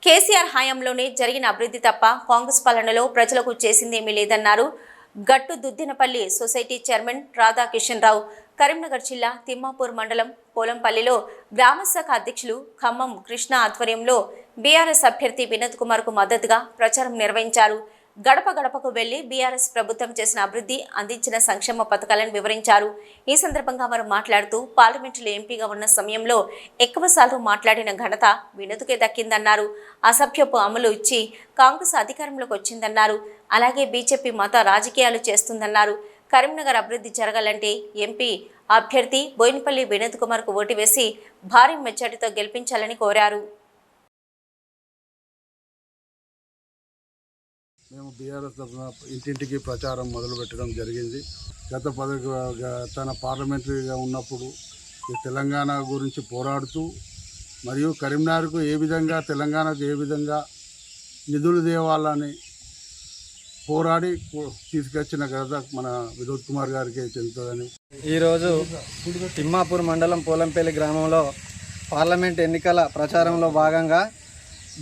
కేసీఆర్ హయాంలోనే జరిగిన అభివృద్ధి తప్ప కాంగ్రెస్ పాలనలో ప్రజలకు చేసిందేమీ లేదన్నారు గట్టు దుద్దినపల్లి సొసైటీ చైర్మన్ రాధాకిషన్ రావు. కరీంనగర్ జిల్లా తిమ్మాపూర్ మండలం పోలంపల్లిలో గ్రామశాఖ అధ్యక్షులు ఖమ్మం కృష్ణ ఆధ్వర్యంలో బీఆర్ఎస్ అభ్యర్థి వినోద్ కుమార్ కు మద్దతుగా ప్రచారం నిర్వహించారు. గడప గడపకు వెళ్లి బీఆర్ఎస్ ప్రభుత్వం చేసిన అభివృద్ధి, అందించిన సంక్షేమ పథకాలను వివరించారు. ఈ సందర్భంగా వారు మాట్లాడుతూ పార్లమెంటులో ఎంపీగా ఉన్న సమయంలో ఎక్కువసార్లు మాట్లాడిన ఘనత వినోద్కే దక్కిందన్నారు. అసభ్యపు అమలు ఇచ్చి కాంగ్రెస్ అధికారంలోకి వచ్చిందన్నారు. అలాగే బీజేపీ మత రాజకీయాలు చేస్తుందన్నారు. కరీంనగర్ అభివృద్ధి జరగాలంటే ఎంపీ అభ్యర్థి బోయినపల్లి వినోద్ కుమార్ కు ఓటు వేసి భారీ మెజార్టీతో గెలిపించాలని కోరారు. మేము బీఆర్ఎస్ తరఫున ఇంటింటికి ప్రచారం మొదలుపెట్టడం జరిగింది. తన పార్లమెంటరీగా ఉన్నప్పుడు ఈ తెలంగాణ గురించి పోరాడుతూ మరియు కరీంనగర్కు తెలంగాణకు ఏ విధంగా నిధులు తేవాలని పోరాడి తీసుకొచ్చిన ఘనత మన వినోద్ కుమార్ గారికి చెందుతుందని ఈరోజు తిమ్మాపూర్ మండలం పోలంపల్లి గ్రామంలో పార్లమెంట్ ఎన్నికల ప్రచారంలో భాగంగా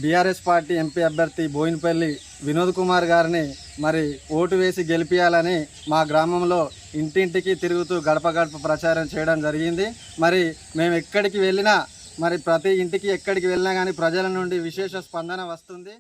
బీఆర్ఎస్ పార్టీ ఎంపీ అభ్యర్థి బోయినపల్లి వినోద్ కుమార్ గారిని మరి ఓటు వేసి గెలిపించాలని మా గ్రామంలో ఇంటింటికి తిరుగుతూ గడప గడప ప్రచారం చేయడం జరిగింది. మరి మేము ఎక్కడికి వెళ్ళినా, మరి ప్రతి ఇంటికి ఎక్కడికి వెళ్ళినా కానీ ప్రజల నుండి విశేష స్పందన వస్తుంది.